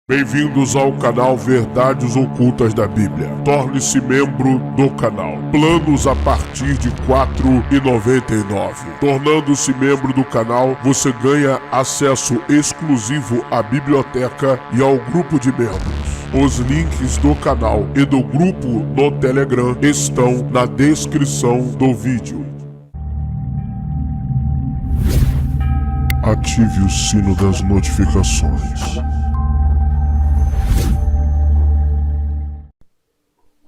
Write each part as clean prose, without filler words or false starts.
Bem-vindos ao canal Verdades Ocultas da Bíblia. Torne-se membro do canal. Planos a partir de R$ 4,99. Tornando-se membro do canal, você ganha acesso exclusivo à biblioteca e ao grupo de membros. Os links do canal e do grupo no Telegram estão na descrição do vídeo. Ative o sino das notificações.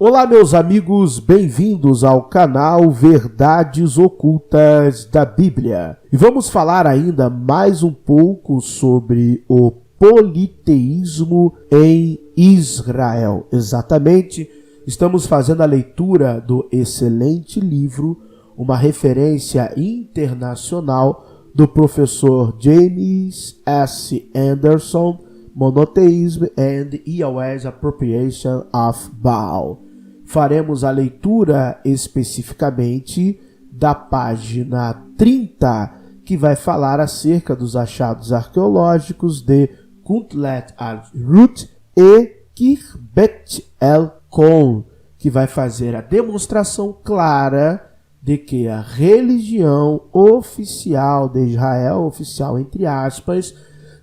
Olá, meus amigos, bem-vindos ao canal Verdades Ocultas da Bíblia. E vamos falar ainda mais um pouco sobre o politeísmo em Israel. Exatamente, estamos fazendo a leitura do excelente livro, uma referência internacional do professor James S. Anderson, Monotheism and Yahweh's Appropriation of Baal. Faremos a leitura especificamente da página 30, que vai falar acerca dos achados arqueológicos de Kuntlet al-Rut e Khirbet el-Kon, que vai fazer a demonstração clara de que a religião oficial de Israel, oficial entre aspas,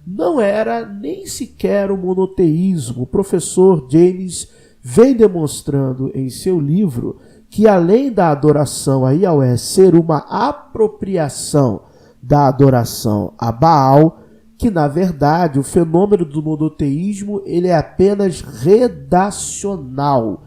não era nem sequer o monoteísmo. O professor James vem demonstrando em seu livro que, além da adoração a Yahweh ser uma apropriação da adoração a Baal, que na verdade o fenômeno do monoteísmo ele é apenas redacional.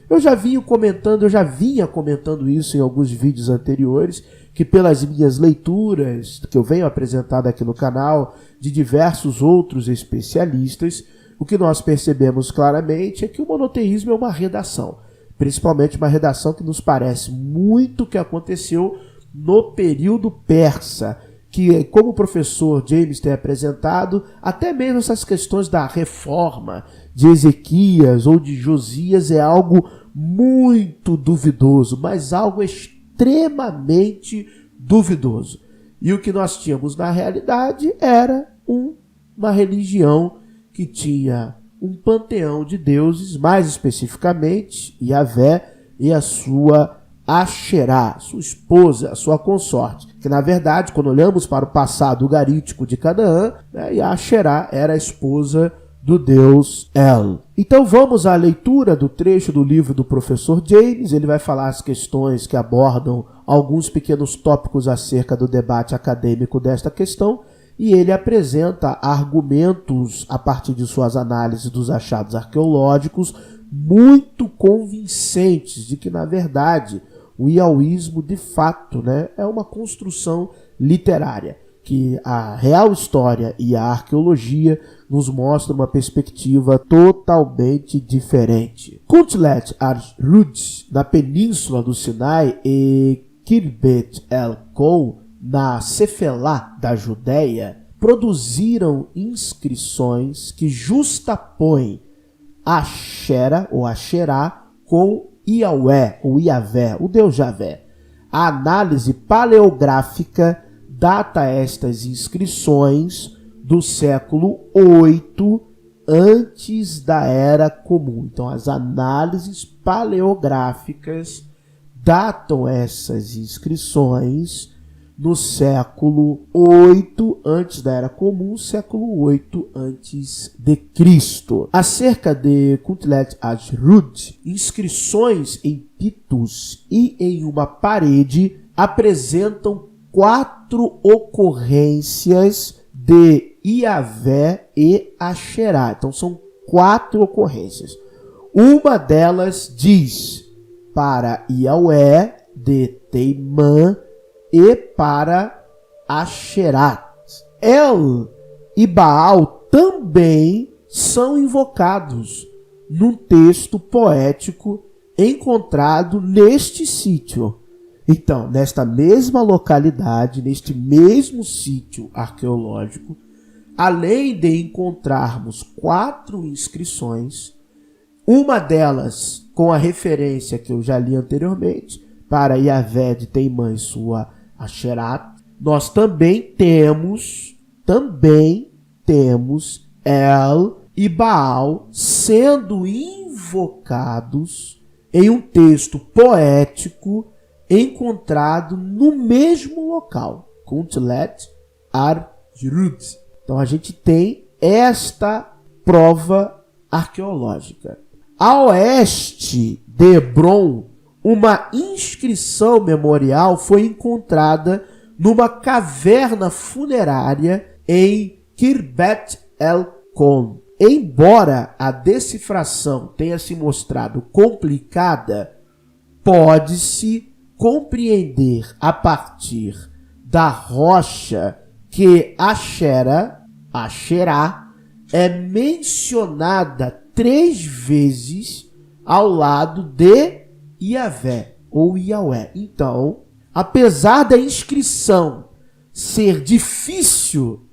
Eu já vinha comentando isso em alguns vídeos anteriores, que pelas minhas leituras que eu venho apresentando aqui no canal, de diversos outros especialistas, o que nós percebemos claramente é que o monoteísmo é uma redação, principalmente uma redação que nos parece muito o que aconteceu no período persa, que, como o professor James tem apresentado, até mesmo essas questões da reforma de Ezequias ou de Josias é algo muito duvidoso, mas algo extremamente duvidoso. E o que nós tínhamos na realidade era uma religião que tinha um panteão de deuses, mais especificamente Yahvé e a sua Asherá, sua esposa, a sua consorte. Que na verdade, quando olhamos para o passado ugarítico de Canaã, a Asherá era a esposa do deus El. Então vamos à leitura do trecho do livro do professor James. Ele vai falar as questões que abordam alguns pequenos tópicos acerca do debate acadêmico desta questão, e ele apresenta argumentos a partir de suas análises dos achados arqueológicos muito convincentes de que, na verdade, o iauísmo de fato, é uma construção literária, que a real história e a arqueologia nos mostram uma perspectiva totalmente diferente. Kuntlet al-Rut, na península do Sinai, e Khirbet el-Kon, na Cefelá da Judéia, produziram inscrições que justapõem Ashera ou Asherá com Yahweh ou Yahvé, o deus Javé. A análise paleográfica data estas inscrições do século 8 antes da Era Comum. Então, as análises paleográficas datam essas inscrições no século 8 antes da Era Comum, século 8 antes de Cristo. Acerca de Kuntlet al-Rut, inscrições em pitos e em uma parede apresentam 4 ocorrências de Yahvé e Asherá. Então são 4 ocorrências. Uma delas diz para Yahweh de Teimã e para Asherá. El e Baal também são invocados num texto poético encontrado neste sítio. Então, nesta mesma localidade, neste mesmo sítio arqueológico, além de encontrarmos 4 inscrições, uma delas com a referência que eu já li anteriormente, para Yahvé de Teimã e sua Asherá, nós também temos El e Baal sendo invocados em um texto poético encontrado no mesmo local, Kuntelet Ar-Jerud. Então a gente tem esta prova arqueológica. A oeste de Hebron, uma inscrição memorial foi encontrada numa caverna funerária em Khirbet el-Kon. Embora a decifração tenha se mostrado complicada, pode-se compreender a partir da rocha que Asherá é mencionada 3 vezes ao lado de Yahvé ou Yahweh. Então, apesar da inscrição ser difícil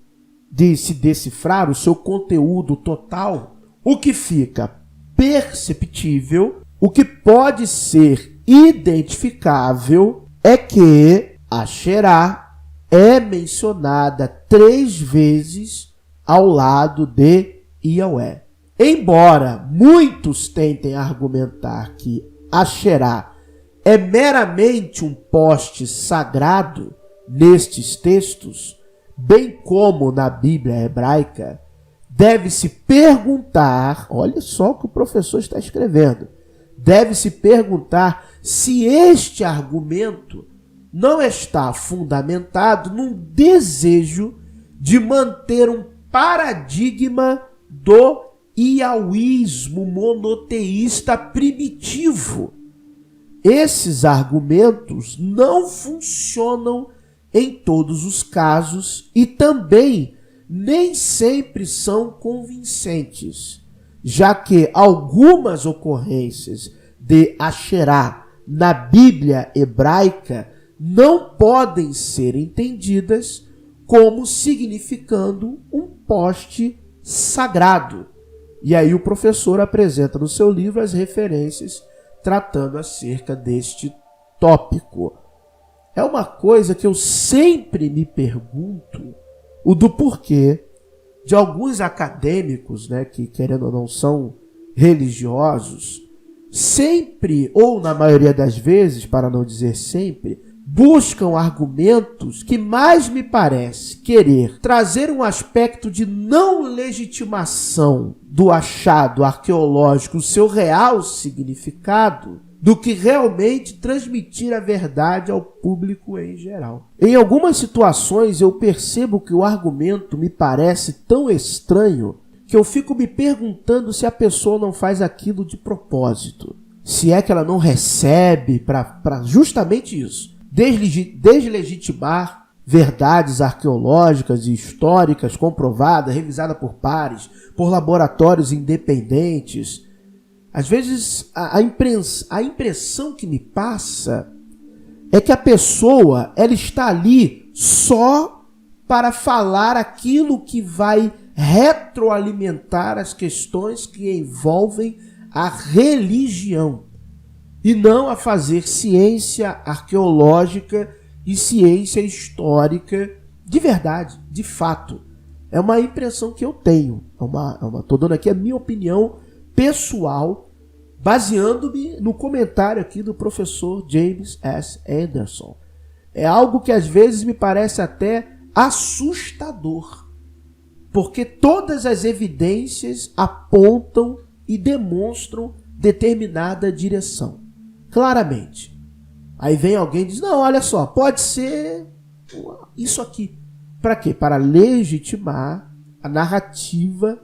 de se decifrar o seu conteúdo total, o que fica perceptível, o que pode ser identificável é que Asherá é mencionada 3 vezes ao lado de Yahweh. Embora muitos tentem argumentar que Asherá é meramente um poste sagrado nestes textos, bem como na Bíblia hebraica, deve-se perguntar, olha só o que o professor está escrevendo, deve-se perguntar se este argumento não está fundamentado num desejo de manter um paradigma do iauísmo monoteísta primitivo. Esses argumentos não funcionam em todos os casos e também nem sempre são convincentes, já que algumas ocorrências de Asherá na Bíblia hebraica não podem ser entendidas como significando um poste sagrado. E aí o professor apresenta no seu livro as referências tratando acerca deste tópico. É uma coisa que eu sempre me pergunto, o do porquê de alguns acadêmicos, que querendo ou não são religiosos, sempre, ou na maioria das vezes, para não dizer sempre, buscam argumentos que mais me parece querer trazer um aspecto de não legitimação do achado arqueológico, o seu real significado, do que realmente transmitir a verdade ao público em geral. Em algumas situações eu percebo que o argumento me parece tão estranho que eu fico me perguntando se a pessoa não faz aquilo de propósito. Se é que ela não recebe para justamente isso. Deslegitimar verdades arqueológicas e históricas comprovadas, revisadas por pares, por laboratórios independentes. Às vezes a impressão que me passa é que a pessoa ela está ali só para falar aquilo que vai retroalimentar as questões que envolvem a religião e não a fazer ciência arqueológica e ciência histórica de verdade, de fato. É uma impressão que eu tenho. Estou dando aqui a minha opinião pessoal, baseando-me no comentário aqui do professor James S. Anderson. É algo que às vezes me parece até assustador, porque todas as evidências apontam e demonstram determinada direção, claramente. Aí vem alguém e diz, não, olha só, pode ser isso aqui. Para quê? Para legitimar a narrativa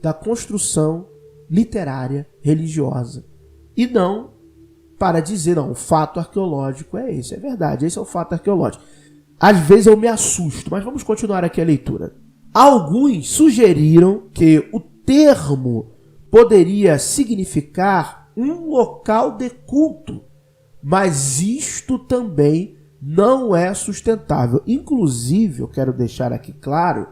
da construção literária, religiosa. E não para dizer, não, o fato arqueológico é esse, é verdade, esse é o fato arqueológico. Às vezes eu me assusto, mas vamos continuar aqui a leitura. Alguns sugeriram que o termo poderia significar um local de culto, mas isto também não é sustentável. Inclusive, eu quero deixar aqui claro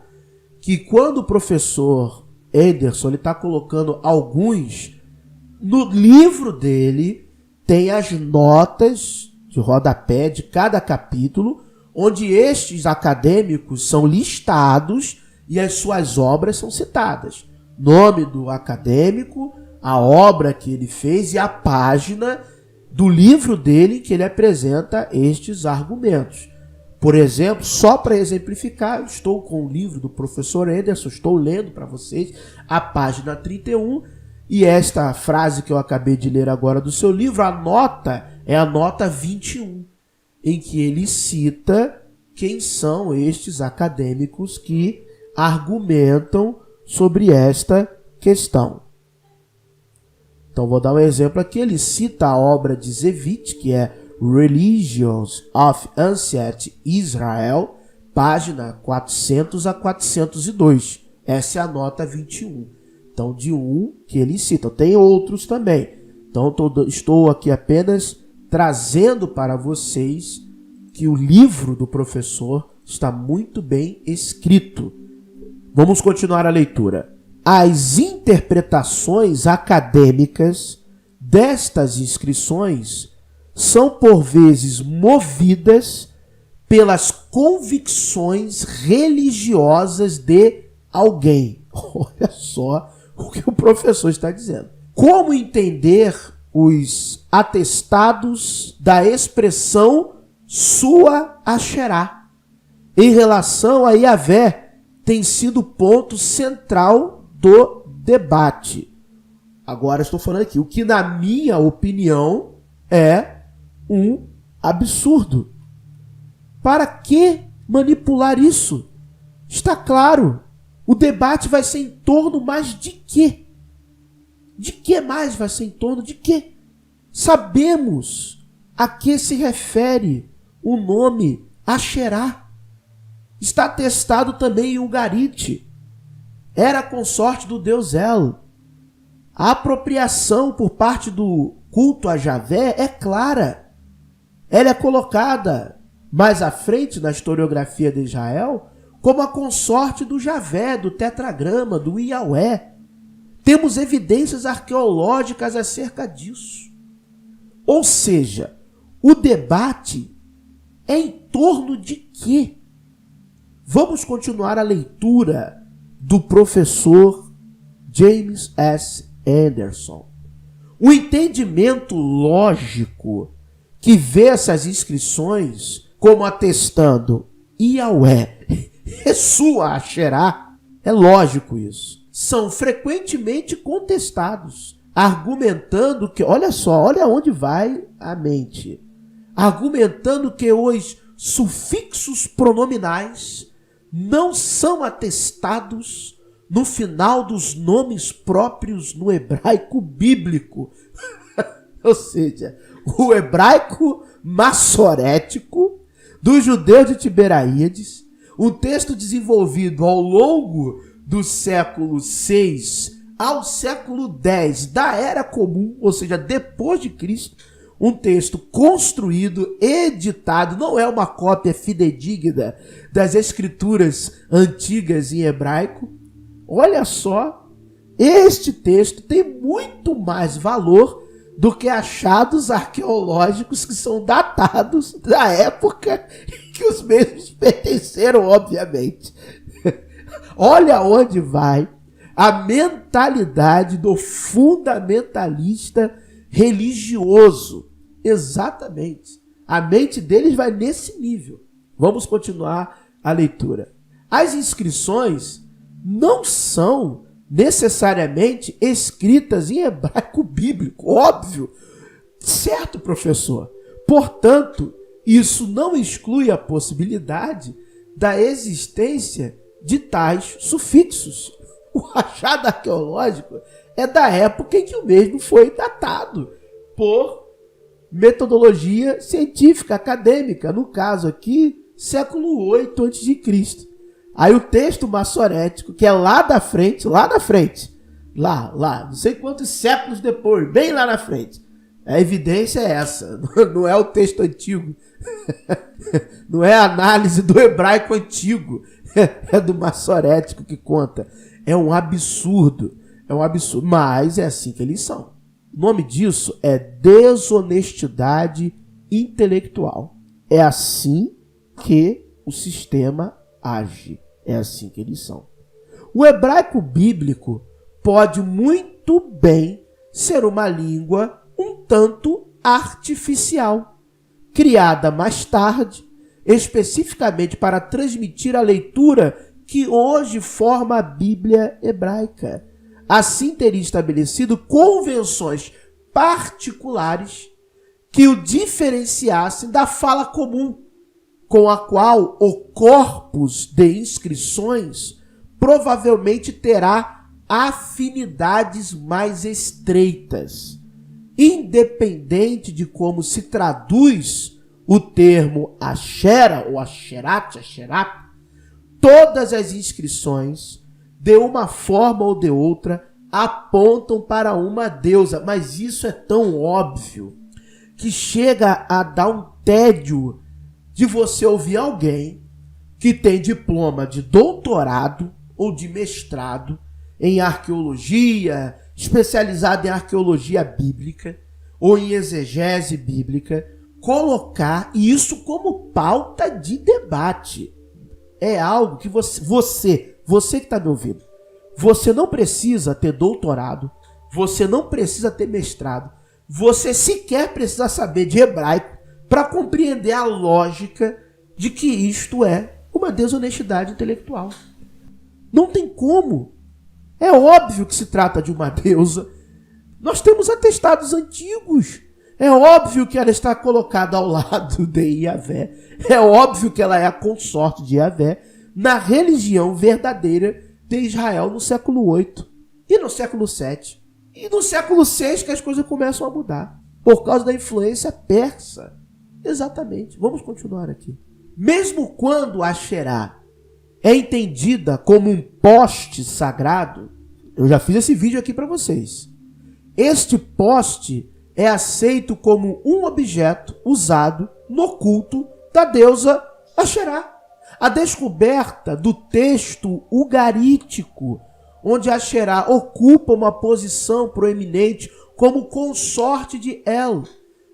que quando o professor Anderson está colocando alguns, no livro dele tem as notas de rodapé de cada capítulo, onde estes acadêmicos são listados e as suas obras são citadas. Nome do acadêmico, a obra que ele fez e a página do livro dele em que ele apresenta estes argumentos. Por exemplo, só para exemplificar, eu estou com o livro do professor Anderson, estou lendo para vocês a página 31, e esta frase que eu acabei de ler agora do seu livro, a nota é a nota 21, em que ele cita quem são estes acadêmicos que argumentam sobre esta questão. Então vou dar um exemplo aqui, ele cita a obra de Zevit, que é Religions of Ancient Israel, página 400 a 402. Essa é a nota 21. Então, de um que ele cita. Tem outros também. Então, estou aqui apenas trazendo para vocês que o livro do professor está muito bem escrito. Vamos continuar a leitura. As interpretações acadêmicas destas inscrições são por vezes movidas pelas convicções religiosas de alguém. Olha só o que o professor está dizendo. Como entender os atestados da expressão sua Asherá em relação a Yahvé tem sido ponto central do debate. Agora estou falando aqui o que, na minha opinião, é um absurdo. Para que manipular isso? Está claro. O debate vai ser em torno mais de quê? De que mais vai ser em torno de quê? Sabemos a que se refere o nome Asherá. Está atestado também em Ugarit. Era consorte do deus El. A apropriação por parte do culto a Javé é clara. Ela é colocada mais à frente na historiografia de Israel como a consorte do Javé, do tetragrama, do Yahweh. Temos evidências arqueológicas acerca disso. Ou seja, o debate é em torno de quê? Vamos continuar a leitura do professor James S. Anderson. O entendimento lógico que vê essas inscrições como atestando Yahweh e sua Asherá, é lógico isso, são frequentemente contestados, argumentando que, olha só, olha onde vai a mente, argumentando que os sufixos pronominais não são atestados no final dos nomes próprios no hebraico bíblico. Ou seja, o hebraico massorético dos judeus de Tiberaíades, um texto desenvolvido ao longo do século VI ao século X da Era Comum, ou seja, depois de Cristo, um texto construído, editado, não é uma cópia fidedigna das escrituras antigas em hebraico. Olha só, este texto tem muito mais valor do que achados arqueológicos que são datados da época que os mesmos pertenceram, obviamente. Olha onde vai a mentalidade do fundamentalista religioso. Exatamente. A mente deles vai nesse nível. Vamos continuar a leitura. As inscrições não são necessariamente escritas em hebraico bíblico, óbvio. Certo, professor? Portanto, isso não exclui a possibilidade da existência de tais sufixos. O achado arqueológico é da época em que o mesmo foi datado por metodologia científica, acadêmica, no caso aqui, século 8 a.C. Aí o texto massorético, que é lá da frente, não sei quantos séculos depois, bem lá na frente, a evidência é essa, não é o texto antigo, não é a análise do hebraico antigo, é do massorético que conta. É um absurdo, mas é assim que eles são. O nome disso é desonestidade intelectual. É assim que o sistema age. É assim que eles são. O hebraico bíblico pode muito bem ser uma língua um tanto artificial, criada mais tarde, especificamente para transmitir a leitura que hoje forma a Bíblia hebraica. Assim teria estabelecido convenções particulares que o diferenciassem da fala comum, com a qual o corpus de inscrições provavelmente terá afinidades mais estreitas. Independente de como se traduz o termo Ashera ou Asherat, todas as inscrições, de uma forma ou de outra, apontam para uma deusa. Mas isso é tão óbvio que chega a dar um tédio de você ouvir alguém que tem diploma de doutorado ou de mestrado em arqueologia, especializado em arqueologia bíblica ou em exegese bíblica, colocar isso como pauta de debate. É algo que você que está me ouvindo, você não precisa ter doutorado, você não precisa ter mestrado, você sequer precisa saber de hebraico para compreender a lógica de que isto é uma desonestidade intelectual. Não tem como. É óbvio que se trata de uma deusa. Nós temos atestados antigos. É óbvio que ela está colocada ao lado de Yahvé. É óbvio que ela é a consorte de Yahvé na religião verdadeira de Israel no século VIII e no século VII. E no século VI que as coisas começam a mudar. Por causa da influência persa. Exatamente. Vamos continuar aqui. Mesmo quando Asherá é entendida como um poste sagrado, eu já fiz esse vídeo aqui para vocês. Este poste é aceito como um objeto usado no culto da deusa Asherá. A descoberta do texto ugarítico, onde Asherá ocupa uma posição proeminente como consorte de El,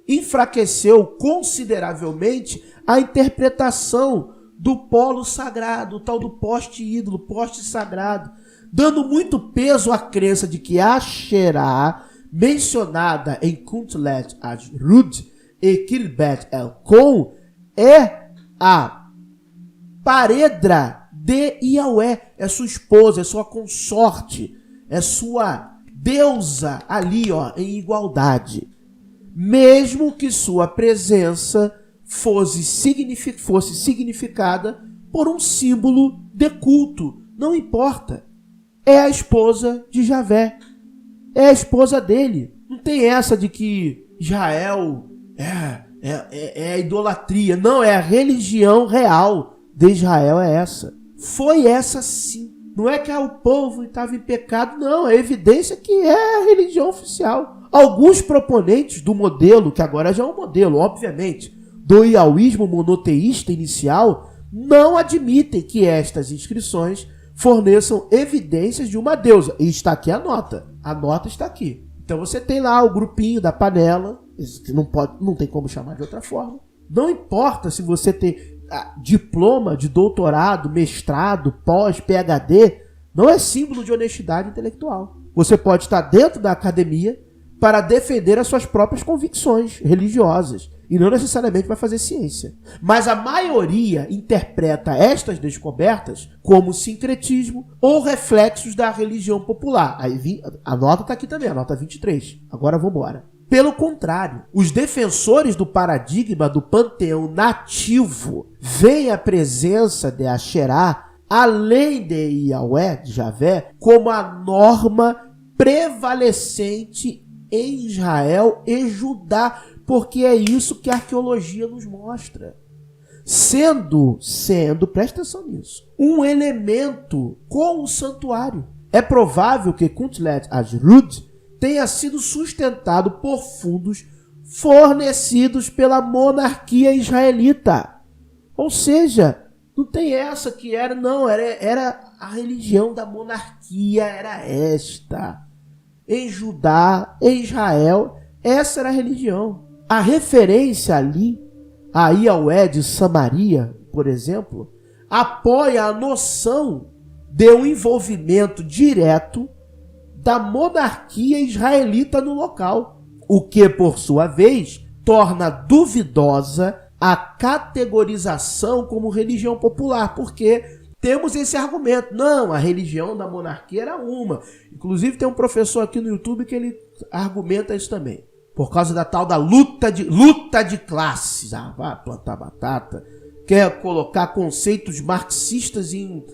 enfraqueceu consideravelmente a interpretação do polo sagrado, o tal do poste ídolo, poste sagrado, dando muito peso à crença de que Asherá, mencionada em Kuntlet Ashrud e Kilbet El-Kon, é a paredra de Yahvé, é sua esposa, é sua consorte, é sua deusa ali, em igualdade. Mesmo que sua presença fosse significada por um símbolo de culto, não importa. É a esposa de Javé. É a esposa dele. Não tem essa de que Israel é a idolatria. Não, é a religião real de Israel, é essa. Foi essa sim. Não é que o povo estava em pecado, não. É evidência que é a religião oficial. Alguns proponentes do modelo, que agora já é um modelo, obviamente, do iauísmo monoteísta inicial, não admitem que estas inscrições forneçam evidências de uma deusa. E está aqui a nota. A nota está aqui. Então você tem lá o grupinho da panela, que não tem como chamar de outra forma. Não importa se você tem diploma de doutorado, mestrado, pós, PhD, não é símbolo de honestidade intelectual. Você pode estar dentro da academia para defender as suas próprias convicções religiosas e não necessariamente vai fazer ciência. Mas a maioria interpreta estas descobertas como sincretismo ou reflexos da religião popular. Aí a nota está aqui também, a nota 23. Agora vamos embora. Pelo contrário, os defensores do paradigma do panteão nativo veem a presença de Asherá, além de Yahvé, de Javé, como a norma prevalecente em Israel e Judá, porque é isso que a arqueologia nos mostra. Sendo, presta atenção nisso, um elemento com o santuário. É provável que Kuntlet Ashrud tenha sido sustentado por fundos fornecidos pela monarquia israelita. Ou seja, não tem essa que era, não, era a religião da monarquia, era esta. Em Judá, em Israel, essa era a religião. A referência ali a Yahvé de Samaria, por exemplo, apoia a noção de um envolvimento direto da monarquia israelita no local, o que, por sua vez, torna duvidosa a categorização como religião popular, porque temos esse argumento. Não, a religião da monarquia era uma. Inclusive tem um professor aqui no YouTube que ele argumenta isso também. Por causa da tal da luta de classes. Ah, vai plantar batata. Quer colocar conceitos marxistas em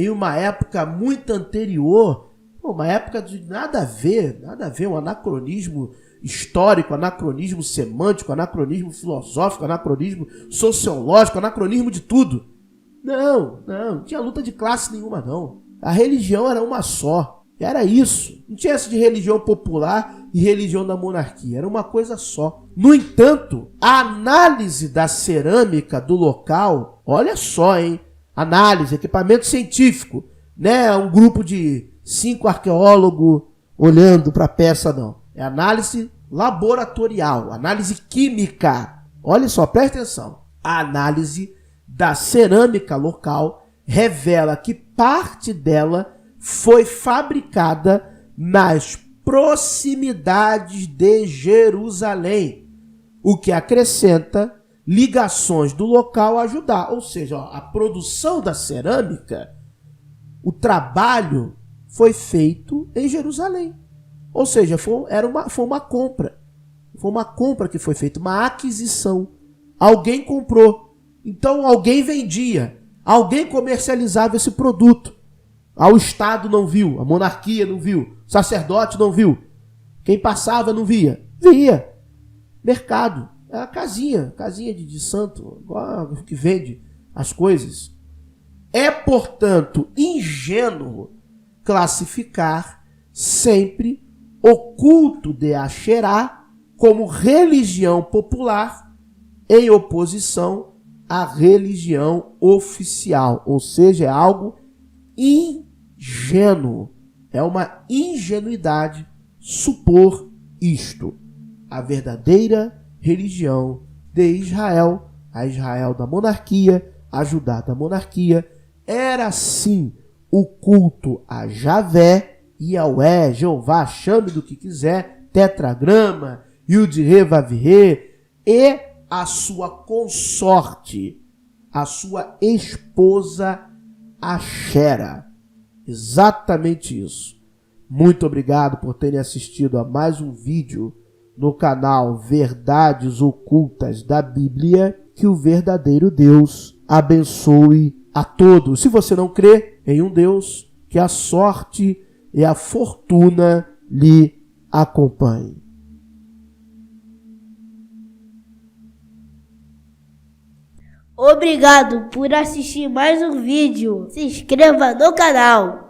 uma época muito anterior. Uma época de nada a ver, um anacronismo histórico, anacronismo semântico, anacronismo filosófico, anacronismo sociológico, anacronismo de tudo. Não tinha luta de classe nenhuma, não. A religião era uma só. Era isso. Não tinha essa de religião popular e religião da monarquia. Era uma coisa só. No entanto, a análise da cerâmica do local, olha só, hein? Análise, equipamento científico. Não é um grupo de 5 arqueólogos olhando para a peça, não. É análise laboratorial, análise química. Olha só, presta atenção. A análise da cerâmica local revela que parte dela foi fabricada nas proximidades de Jerusalém, o que acrescenta ligações do local a ajudar. Ou seja, a produção da cerâmica, o trabalho foi feito em Jerusalém. Ou seja, foi uma compra. Foi uma compra que foi feita, uma aquisição. Alguém comprou. Então alguém vendia, alguém comercializava esse produto. O Estado não viu, a monarquia não viu, o sacerdote não viu. Quem passava não via. Via. Mercado. É a casinha de santo, que vende as coisas. É, portanto, ingênuo classificar sempre o culto de Asherá como religião popular em oposição à religião oficial. Ou seja, é algo ingênuo. É uma ingenuidade supor isto. A verdadeira religião de Israel, a Israel da monarquia, a Judá da monarquia, era sim o culto a Javé, Yahweh, Jeová, chame do que quiser, tetragrama, Yud-He-Vav-He, e a sua consorte, a sua esposa Ashera. Exatamente isso. Muito obrigado por terem assistido a mais um vídeo no canal Verdades Ocultas da Bíblia. Que o verdadeiro Deus abençoe a todos. Se você não crê em um Deus, que a sorte e a fortuna lhe acompanhem. Obrigado por assistir mais um vídeo. Se inscreva no canal.